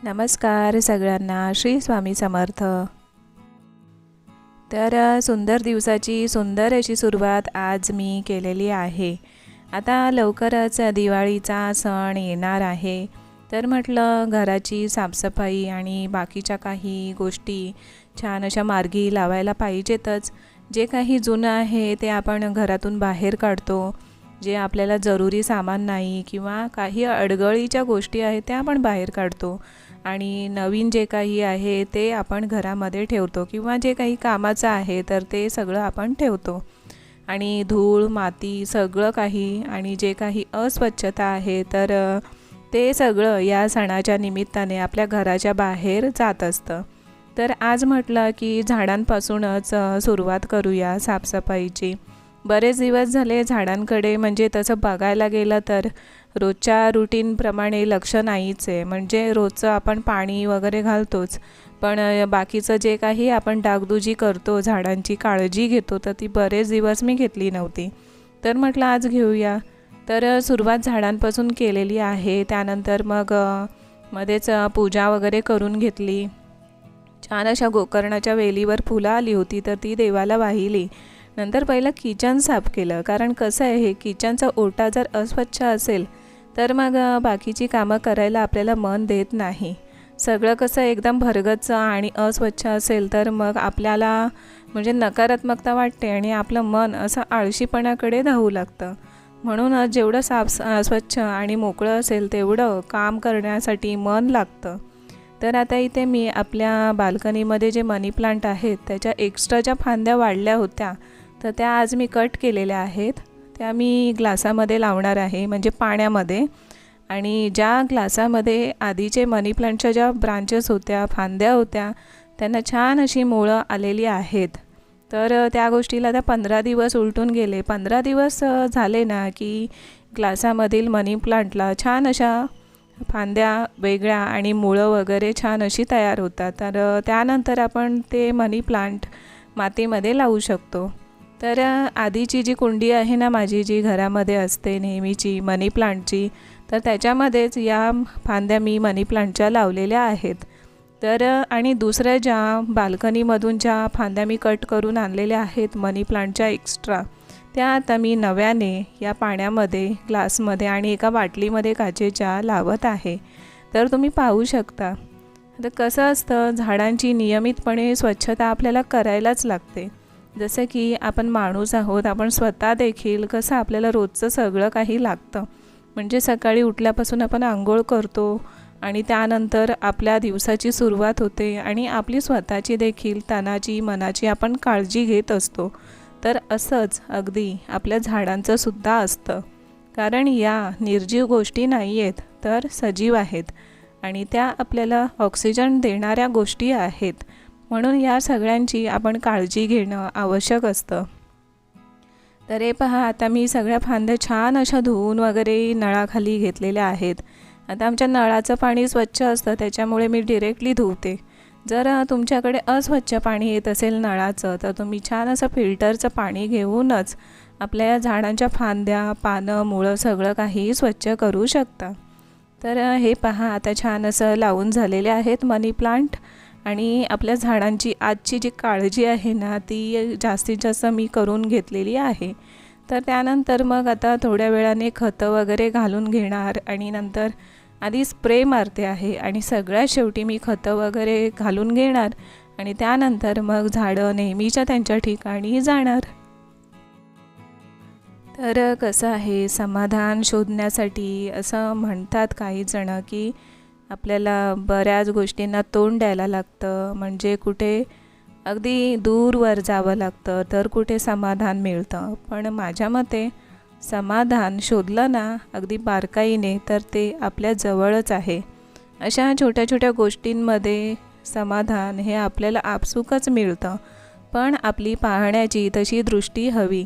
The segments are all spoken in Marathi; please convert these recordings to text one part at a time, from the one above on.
नमस्कार सगळ्यांना, श्री स्वामी समर्थ। तर सुंदर दिवसाची सुंदर अशी सुरुवात आज मी केलेली आहे। आता लवकरच दिवाळीचा सण येणार आहे, तर म्हटलं घराची साफसफाई आणि बाकीच्या काही गोष्टी छान अशा मार्गी लावायला पाहिजेतच। जे काही जुनं आहे ते आपण घरातून बाहेर काढतो, जे आपल्याला जरुरी सामान नाही किंवा काही अडगळीच्या गोष्टी आहेत त्या आपण बाहेर काढतो आणि नवीन जे काही आहे ते आपण घरामध्ये ठेवतो किंवा जे काही कामाचं आहे तर ते सगळं आपण ठेवतो। आणि धूळ माती सगळं काही आणि जे काही अस्वच्छता आहे तर ते सगळं या सणाच्या निमित्ताने आपल्या घराच्या बाहेर जात असतं। तर आज म्हटलं की झाडांपासूनच सुरुवात करूया साफसफाईची। बरेच दिवस झाले झाडांकडे म्हणजे तसं बघायला गेलं तर रोजच्या रुटीनप्रमाणे लक्ष नाहीच आहे। म्हणजे रोजचं आपण पाणी वगैरे घालतोच, पण बाकीचं जे काही आपण डागडुजी करतो, झाडांची काळजी घेतो, तर ती बरेच दिवस मी घेतली नव्हती। तर म्हटलं आज घेऊया। तर सुरुवात झाडांपासून केलेली आहे। त्यानंतर मग मध्येच पूजा वगैरे करून घेतली। छान अशा गोकर्णाच्या वेलीवर फुलं आली होती तर ती देवाला वाहिली। नंतर पहिलं किचन साफ केलं, कारण कसं आहे हे किचनचा ओटा जर अस्वच्छ असेल तर मग बाकीची कामं करायला आपल्याला मन देत नाही। सगळं कसं एकदम भरगच्च आणि अस्वच्छ असेल तर मग आपल्याला म्हणजे नकारात्मकता वाटते आणि आपलं मन असं आळशीपणाकडे धावू लागतं। म्हणून जेवढं स्वच्छ आणि मोकळं असेल तेवढं काम करण्यासाठी मन लागतं। तर आता इथे मी आपल्या बाल्कनीमध्ये जे मनी प्लांट आहेत त्याच्या एक्स्ट्राच्या फांद्या वाढल्या होत्या, तर त्या आज मी कट केलेल्या आहेत। त्या मी ग्लासामध्ये लावणार आहे, म्हणजे पाण्यामध्ये। आणि ज्या ग्लासामध्ये आधीचे मनी प्लांटच्या ज्या ब्रांचेस होत्या, फांद्या होत्या, त्यांना छान अशी मुळं आलेली आहेत। तर त्या गोष्टीला आता 15 दिवस उलटून गेले। 15 दिवस झाले ना की ग्लासामधील मनी प्लांटला छान अशा फांद्या वेगळ्या आणि मुळं वगैरे छान अशी तयार होतात। तर त्यानंतर आपण ते मनी प्लांट मातीमध्ये लावू शकतो। तर आधीची जी कुंडी आहे ना माझी, जी घरामध्ये असते नेहमीची मनी प्लांटची, तर त्याच्यामध्येच या फांद्या मी मनी प्लांटच्या लावलेल्या आहेत। तर आणि दुसऱ्या ज्या बाल्कनीमधून ज्या फांद्या मी कट करून आणलेल्या आहेत मनी प्लांटच्या एक्स्ट्रा, त्या आता मी नव्याने या पाण्यामध्ये, ग्लासमध्ये आणि एका बाटलीमध्ये काचेच्या लावत आहे। तर तुम्ही पाहू शकता। आता कसं असतं, झाडांची नियमितपणे स्वच्छता आपल्याला करायलाच लागते। जसं की आपण माणूस आहोत, आपण स्वतः देखील कसं आपल्याला रोजचं सगळं काही लागतं। म्हणजे सकाळी उठल्यापासून आपण आंघोळ करतो आणि त्यानंतर आपल्या दिवसाची सुरुवात होते आणि आपली स्वतःची देखील तनाची मनाची आपण काळजी घेत असतो। तर असंच अगदी आपल्या झाडांचं सुद्धा असतं, कारण या निर्जीव गोष्टी नाही आहेत तर सजीव आहेत आणि त्या आपल्याला ऑक्सिजन देणाऱ्या गोष्टी आहेत। म्हणून या सगळ्यांची आपण काळजी घेणं आवश्यक असतं। तर हे पहा, आता मी सगळ्या फांद्या छान अशा धुवून वगैरे नळाखाली घेतलेल्या आहेत। आता आमच्या नळाचं पाणी स्वच्छ असतं, त्याच्यामुळे मी डिरेक्टली धुवते। जर तुमच्याकडे अस्वच्छ पाणी येत असेल नळाचं, तर तुम्ही छान असं फिल्टरचं पाणी घेऊनच आपल्या झाडांच्या फांद्या, पानं, मुळं सगळं काही स्वच्छ करू शकता। तर हे पहा, आता छान असं लावून झालेले आहेत मनी प्लांट। आणि आपल्या झाडांची आजची जी काळजी आहे ना ती जास्तीत जास्त मी करून घेतलेली आहे। तर त्यानंतर मग आता थोड्या वेळाने खतं वगैरे घालून घेणार आणि नंतर आधी स्प्रे मारते आहे आणि सगळ्यात शेवटी मी खतं वगैरे घालून घेणार आणि त्यानंतर मग झाडं नेहमीच्या त्यांच्या ठिकाणी जाणार। तर कसं आहे, समाधान शोधण्यासाठी असं म्हणतात काही जण की आपल्याला बऱ्याच गोष्टींना तोंड द्यायला लागतं, म्हणजे कुठे अगदी दूरवर जावं लागतं तर कुठे समाधान मिळतं। पण माझ्या मते समाधान शोधलं ना अगदी बारकाईने तर ते आपल्या जवळच आहे। अशा छोट्या छोट्या गोष्टींमध्ये समाधान हे आपल्याला आपसुकच मिळतं, पण आपली पाहण्याची तशी दृष्टी हवी।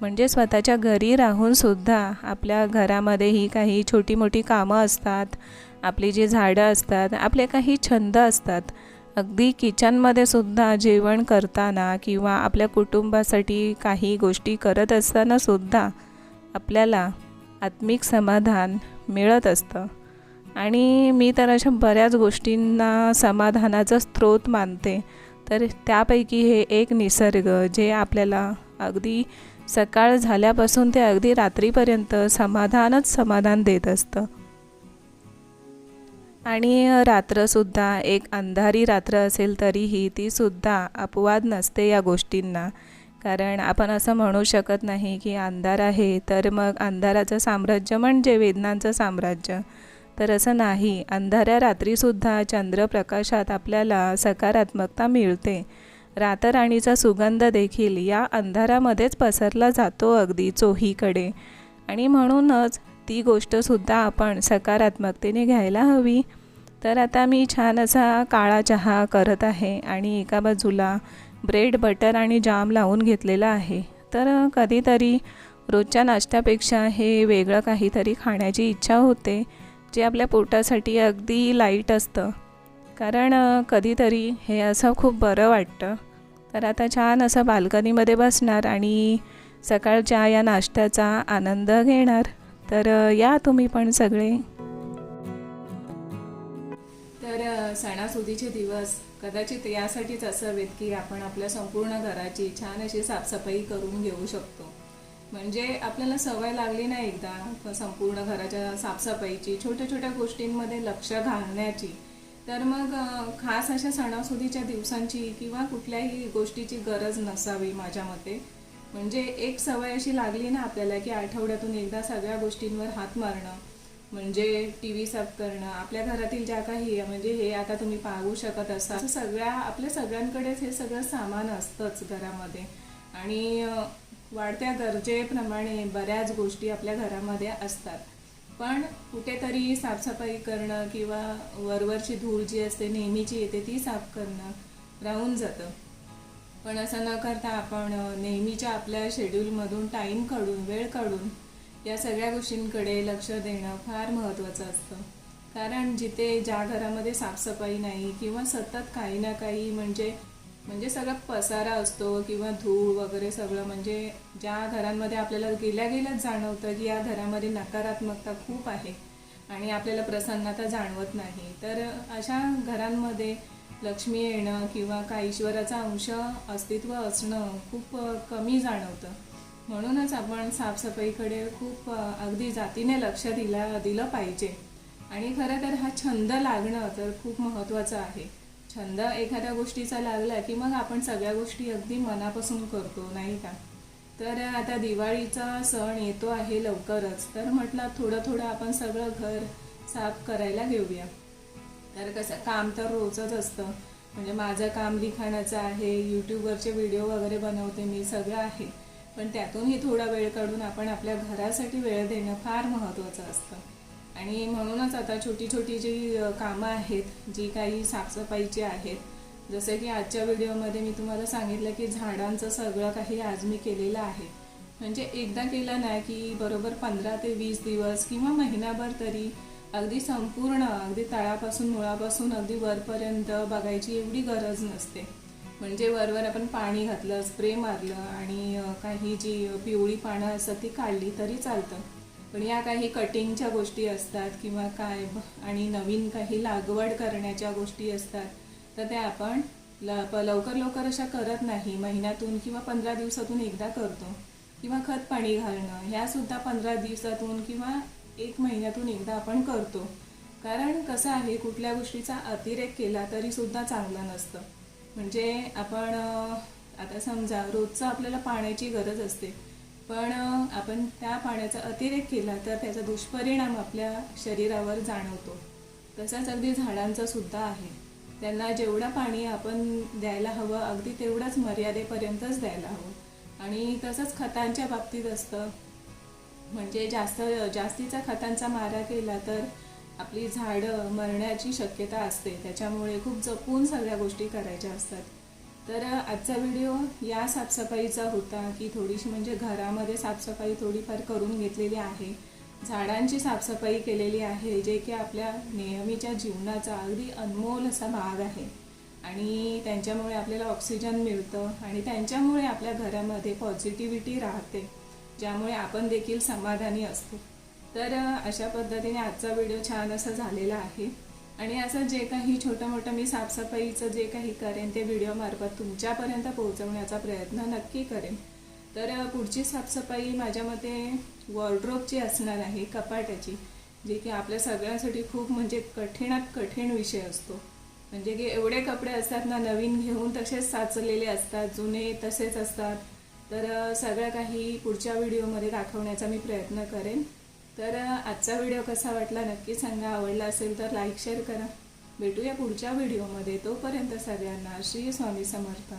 म्हणजे स्वतःच्या घरी राहूनसुद्धा आपल्या घरामध्ये ही काही छोटी मोठी कामं असतात, आपली जी झाडं असतात, आपले काही छंद असतात। अगदी किचनमध्ये सुद्धा जेवण करताना किंवा आपल्या कुटुंबासाठी काही गोष्टी करत असताना सुद्धा आपल्याला आत्मिक समाधान मिळत असतं। आणि मी तर अशा बऱ्याच गोष्टींना समाधानाचा स्रोत मानते. तर त्यापैकी हे एक निसर्ग जे आपल्याला अगदी सकाळ झाल्यापासून ते अगदी रात्रीपर्यंत समाधान देत असतं. आणि रात्रसुद्धा एक अंधारी रात्र असेल तरीही तीसुद्धा अपवाद नसते या गोष्टींना. कारण आपण असं म्हणू शकत नाही की अंधार आहे तर मग अंधाराचं साम्राज्य म्हणजे वेदनांचं साम्राज्य. तर असं नाही, अंधाऱ्या रात्रीसुद्धा चंद्रप्रकाशात आपल्याला सकारात्मकता मिळते. रातराणीचा सुगंध देखील या अंधारामध्येच पसरला जातो अगदी चोहीकडे. आणि म्हणूनच ती गोष्टसुद्धा आपण सकारात्मकतेने घ्यायला हवी. तर आता मी छान असा काळा चहा करत आहे आणि एका बाजूला ब्रेड बटर आणि जाम लावून घेतलेला आहे. तर कधीतरी रोजच्या नाश्त्यापेक्षा हे वेगळं काहीतरी खाण्याची इच्छा होते, जे आपल्या पोटासाठी अगदी लाईट असतं. कारण कधीतरी हे असं खूप बरं वाटतं. तर आता छान असं बाल्कनीमध्ये बसणार आणि सकाळच्या या नाश्त्याचा आनंद घेणार. तर या तुम्ही पण सगळे. तर सणासुदीचे दिवस कदाचित यासाठीच असावेत की आपण आपल्या संपूर्ण घराची छान अशी साफसफाई करून घेऊ शकतो. म्हणजे आपल्याला सवय लागली ना एकदा संपूर्ण घराच्या साफसफाईची, छोट्या छोट्या गोष्टींमध्ये लक्ष घालण्याची. तर मग खास अशा सणासुदीच्या दिवसांची किंवा कुठल्याही गोष्टीची गरज नसावी माझ्या मते. म्हणजे एक सवय अशी लागली ना आपल्याला की आठवड्यातून एकदा सगळ्या गोष्टींवर हात मारणं. म्हणजे टी व्ही साफ करणं, आपल्या घरातील ज्या काही म्हणजे हे आता तुम्ही पाहू शकत असाल सगळ्या आपल्या सगळ्यांकडेच हे सगळं सामान असतंच घरामध्ये. आणि वाढत्या गरजेप्रमाणे बऱ्याच गोष्टी आपल्या घरामध्ये असतात. पण कुठेतरी साफसफाई करणं किंवा वरवरची धूळ जी असते नेहमीची येते ती साफ करणं राहून जातं. पण असं न करता आपण नेहमीच्या आपल्या शेड्यूलमधून टाईम काढून वेळ काढून या सगळ्या गोष्टींकडे लक्ष देणं फार महत्त्वाचं असतं. कारण जिथे ज्या घरामध्ये साफसफाई नाही किंवा सतत काही ना काही म्हणजे सगळं पसारा असतो किंवा धूळ वगैरे सगळं, म्हणजे ज्या घरांमध्ये आपल्याला गेल्याच जाणवतं की या घरामध्ये नकारात्मकता खूप आहे आणि आपल्याला प्रसन्नता जाणवत नाही. तर अशा घरांमध्ये लक्ष्मी येणं किंवा काही ईश्वराचा अंश अस्तित्व असणं खूप कमी जाणवतं. म्हणूनच आपण साफसफाईकडे खूप अगदी जातीने लक्ष दिलं पाहिजे. आणि खरं तर हा छंद लागणं तर खूप महत्त्वाचं आहे. छंद एखाद्या गोष्टीचा लागला की मग आपण सगळ्या गोष्टी अगदी मनापासून करतो, नाही का? तर आता दिवाळीचा सण येतो आहे लवकरच. तर म्हटलं थोडं आपण सगळं घर साफ करायला घेऊया. तर कसं काम तर रोजच असतं. म्हणजे माझं काम लिखाणाचं आहे, यूट्यूबवरचे व्हिडिओ वगैरे बनवते मी, सगळं आहे. पण त्यातूनही थोडा वेळ काढून आपण आपल्या घरासाठी वेळ देणं फार महत्त्वाचं असतं. आणि म्हणूनच आता छोटी जी कामं आहेत, जी काही साफसफाईची आहेत, जसं की आजच्या व्हिडिओमध्ये मी तुम्हाला सांगितलं की झाडांचं सगळं काही आज मी केलेलं आहे. म्हणजे एकदा केलं ना की बरोबर 15 ते 20 दिवस किंवा महिनाभर तरी अगदी संपूर्ण अगदी तळापासून मुळापासून अगदी वरपर्यंत बघायची एवढी गरज नसते. म्हणजे वरवर आपण पाणी घातलं, स्प्रे मारलं आणि काही जी पिवळी पानं असतात ती काढली तरी चालतं. पण या काही कटिंगच्या गोष्टी असतात किंवा काय आणि नवीन काही लागवड करण्याच्या गोष्टी असतात, तर त्या आपण लवकर अशा करत नाही. महिन्यातून किंवा 15 दिवसातून एकदा करतो. किंवा खत पाणी घालणं ह्यासुद्धा 15 दिवसातून किंवा 1 महिन्यातून एकदा आपण करतो. कारण कसं आहे, कुठल्या गोष्टीचा अतिरेक केला तरीसुद्धा चांगलं नसतं. म्हणजे आपण आता समजा रोजचं आपल्याला पाण्याची गरज असते, पण आपण त्या पाण्याचा अतिरेक केला तर त्याचा दुष्परिणाम आपल्या शरीरावर जाणवतो. तसंच अगदी झाडांचं सुद्धा आहे. त्यांना जेवढं पाणी आपण द्यायला हवं अगदी तेवढंच मर्यादेपर्यंतच द्यायला हवं. आणि तसंच खतांच्या बाबतीत असतं. म्हणजे जास्तीचा खतांचा मारा केला तर आपली झाडं मरण्याची शक्यता असते. त्याच्यामुळे खूप जपून सगळ्या गोष्टी करायच्या असतात. तर आजचा व्हिडिओ या साफसफाईचा होता की थोडीशी म्हणजे घरामध्ये साफसफाई थोडीफार करून घेतलेली आहे. झाडांची साफसफाई केलेली आहे, जे की आपल्या नेहमीच्या जीवनाचा अगदी अनमोल असा भाग आहे. आणि त्यांच्यामुळे आपल्याला ऑक्सिजन मिळतं आणि त्यांच्यामुळे आपल्या घरामध्ये पॉझिटिव्हिटी राहते, ज्यामुळे आपण देखील समाधानी असतो. तर अशा पद्धतीने आजचा व्हिडिओ छान असा झालेला आहे आणि असं जे काही छोटं मोठं मी साफसफाईचं जे काही करेन ते व्हिडिओमार्फत तुमच्यापर्यंत पोहोचवण्याचा प्रयत्न नक्की करेन। तर पुढची साफसफाई माझ्या मते वॉर्डरोबची असणार आहे, कपाटाची, जे की आपल्या सगळ्यांसाठी खूप म्हणजे कठीणात कठीण विषय असतो। म्हणजे की एवढे कपडे असतात ना, नवीन घेऊन तसेच साचलेले असतात, जुने तसेच असतात। तर सगळं काही पुढच्या व्हिडिओमध्ये दाखवण्याचा मी प्रयत्न करेन। तर आजचा व्हिडिओ कसा वाटला नक्की सांगा, आवडला असेल तर लाईक शेअर करा। भेटूया पुढच्या व्हिडिओमध्ये, तोपर्यंत सगळ्यांना श्री स्वामी समर्थ।